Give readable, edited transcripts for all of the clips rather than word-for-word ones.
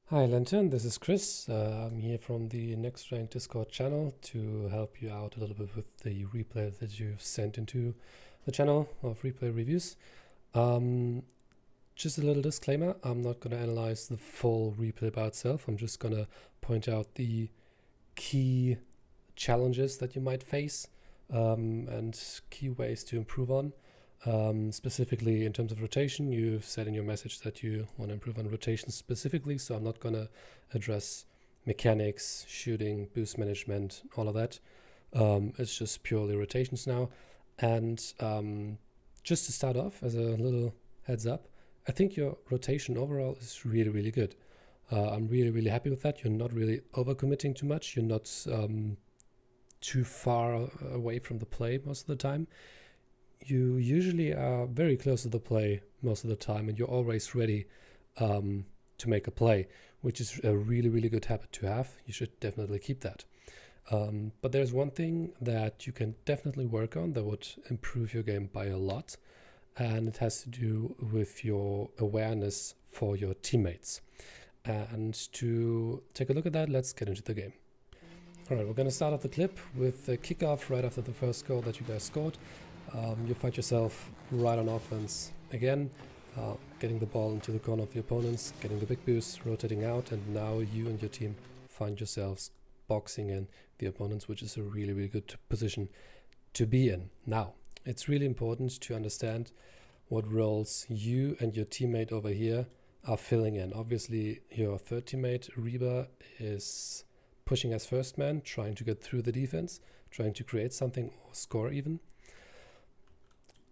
Hi Lantern, this is Chris. I'm here from the Next Rank Discord channel to help you out a little bit with the replay that you've sent into the channel of replay reviews. Just a little disclaimer, I'm not going to analyze the full replay by itself. I'm just going to point out the key challenges that you might face and key ways to improve on. Specifically in terms of rotation, you've said in your message that you want to improve on rotation specifically, so I'm not going to address mechanics, shooting, boost management, all of that. It's just purely rotations now. And just to start off, as a little heads up, I think your rotation overall is really, really good. I'm really, really happy with that. You're not really overcommitting too much. You're not too far away from the play most of the time. You usually are very close to the play most of the time, and you're always ready to make a play, which is a really, really good habit to have. You should definitely keep that. But there's one thing that you can definitely work on that would improve your game by a lot, and it has to do with your awareness for your teammates. And to take a look at that, let's get into the game. All right, we're going to start off the clip with the kickoff right after the first goal that you guys scored. You find yourself right on offense again, getting the ball into the corner of the opponents, getting the big boost, rotating out, and now you and your team find yourselves boxing in the opponents, which is a really, really good position to be in. Now, it's really important to understand what roles you and your teammate over here are filling in. Obviously, your third teammate, Reba, is pushing as first man, trying to get through the defense, trying to create something or score even.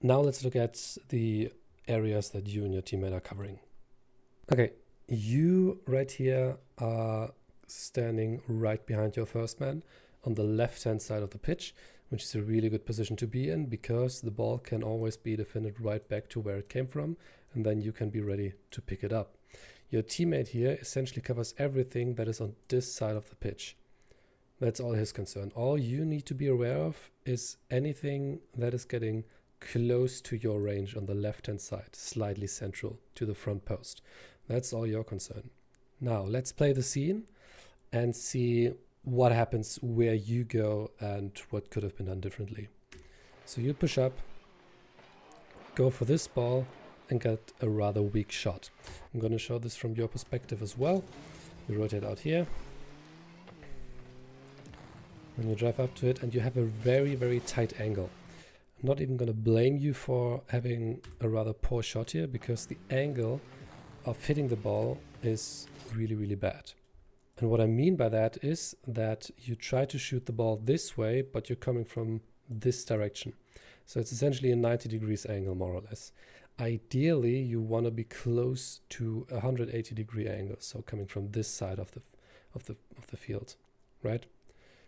Now let's look at the areas that you and your teammate are covering. Okay, you right here are standing right behind your first man on the left-hand side of the pitch, which is a really good position to be in because the ball can always be defended right back to where it came from, and then you can be ready to pick it up. Your teammate here essentially covers everything that is on this side of the pitch. That's all his concern. All you need to be aware of is anything that is getting close to your range on the left-hand side, slightly central to the front post. That's all your concern. Now, let's play the scene and see what happens where you go and what could have been done differently. So you push up, go for this ball, and get a rather weak shot. I'm going to show this from your perspective as well. You rotate out here. When you drive up to it, and you have a very, very tight angle. I'm not even going to blame you for having a rather poor shot here because the angle of hitting the ball is really, really bad. And what I mean by that is that you try to shoot the ball this way, but you're coming from this direction. So it's essentially a 90 degrees angle, more or less. Ideally, you want to be close to a 180 degree angle, so coming from this side of the field, right?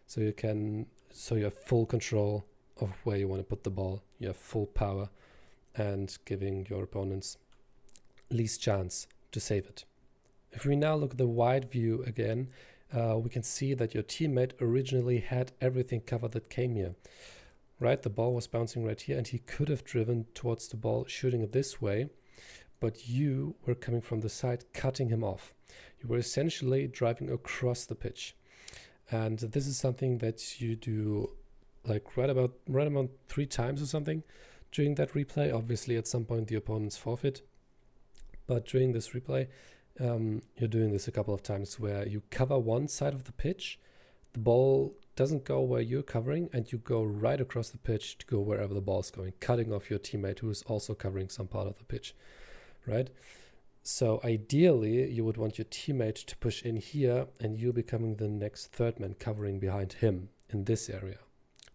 So you have full control of where you want to put the ball. You have full power and giving your opponents least chance to save it. If we now look at the wide view again, we can see that your teammate originally had everything covered that came here. Right, the ball was bouncing right here and he could have driven towards the ball, shooting it this way, but you were coming from the side, cutting him off. You were essentially driving across the pitch. And this is something that you do like right about 3 times or something during that replay. Obviously, at some point the opponents forfeit, but during this replay, you're doing this a couple of times where you cover one side of the pitch, the ball doesn't go where you're covering, and you go right across the pitch to go wherever the ball's going, cutting off your teammate who is also covering some part of the pitch, right? So ideally, you would want your teammate to push in here, and you becoming the next third man covering behind him in this area,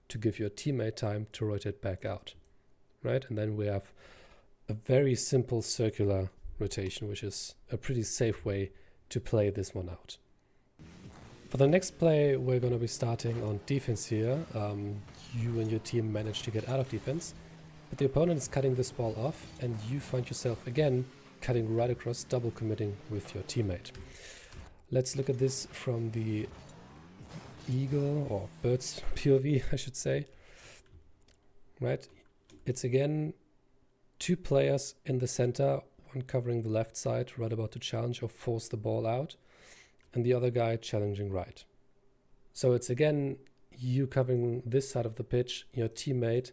to give your teammate time to rotate back out, right? And then we have a very simple circular rotation, which is a pretty safe way to play this one out. For the next play, we're going to be starting on defense here. You and your team manage to get out of defense, but the opponent is cutting this ball off, and you find yourself again cutting right across, double committing with your teammate. Let's look at this from the eagle or bird's POV, I should say. Right, it's again 2 players in the center, one covering the left side, right about to challenge or force the ball out, and the other guy challenging right. So it's again you covering this side of the pitch, your teammate,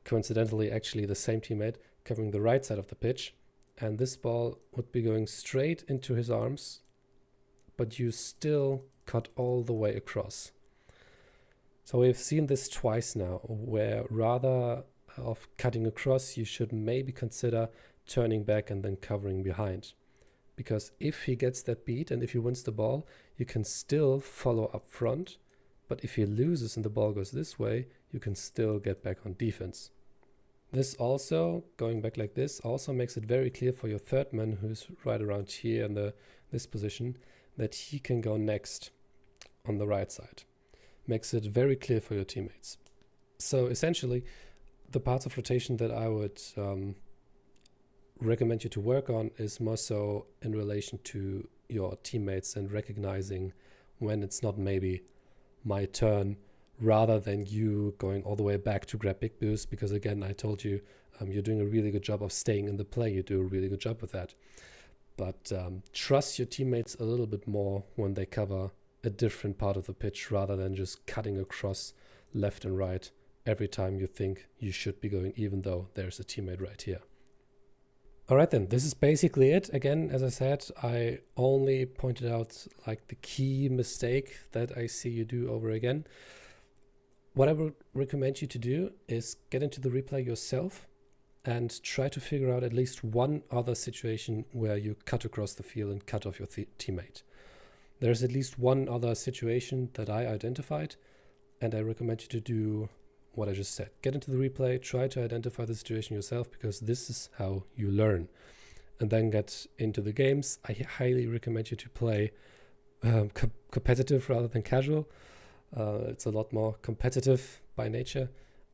coincidentally actually the same teammate, covering the right side of the pitch, and this ball would be going straight into his arms, but you still cut all the way across. So we've seen this twice now, where rather of cutting across, you should maybe consider turning back and then covering behind. Because if he gets that beat and if he wins the ball, you can still follow up front, but if he loses and the ball goes this way, you can still get back on defense. This also, going back like this, also makes it very clear for your third man, who's right around here in this position, that he can go next on the right side. Makes it very clear for your teammates. So essentially, the parts of rotation that I would recommend you to work on is more so in relation to your teammates and recognizing when it's not maybe my turn, rather than you going all the way back to grab big boost, because again, I told you, you're doing a really good job of staying in the play. You do a really good job with that. But trust your teammates a little bit more when they cover a different part of the pitch, rather than just cutting across left and right every time you think you should be going, even though there's a teammate right here. All right, then, this is basically it. Again, as I said, I only pointed out like the key mistake that I see you do over again. What I would recommend you to do is get into the replay yourself and try to figure out at least one other situation where you cut across the field and cut off your teammate. There's at least one other situation that I identified, and I recommend you to do what I just said. Get into the replay, try to identify the situation yourself, because this is how you learn. And then get into the games. I highly recommend you to play competitive rather than casual. It's a lot more competitive by nature,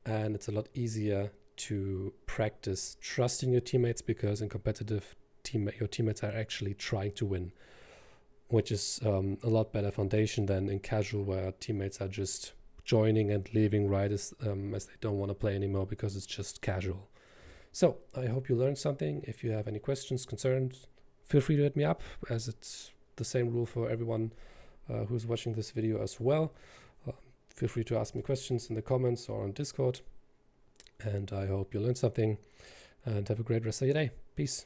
and it's a lot easier to practice trusting your teammates, because in competitive, your teammates are actually trying to win, which is a lot better foundation than in casual, where teammates are just joining and leaving right as they don't want to play anymore because it's just casual. So I hope you learned something. If you have any questions, concerns, feel free to hit me up, as it's the same rule for everyone who's watching this video as well. Feel free to ask me questions in the comments or on Discord. And I hope you learned something, and have a great rest of your day. Peace.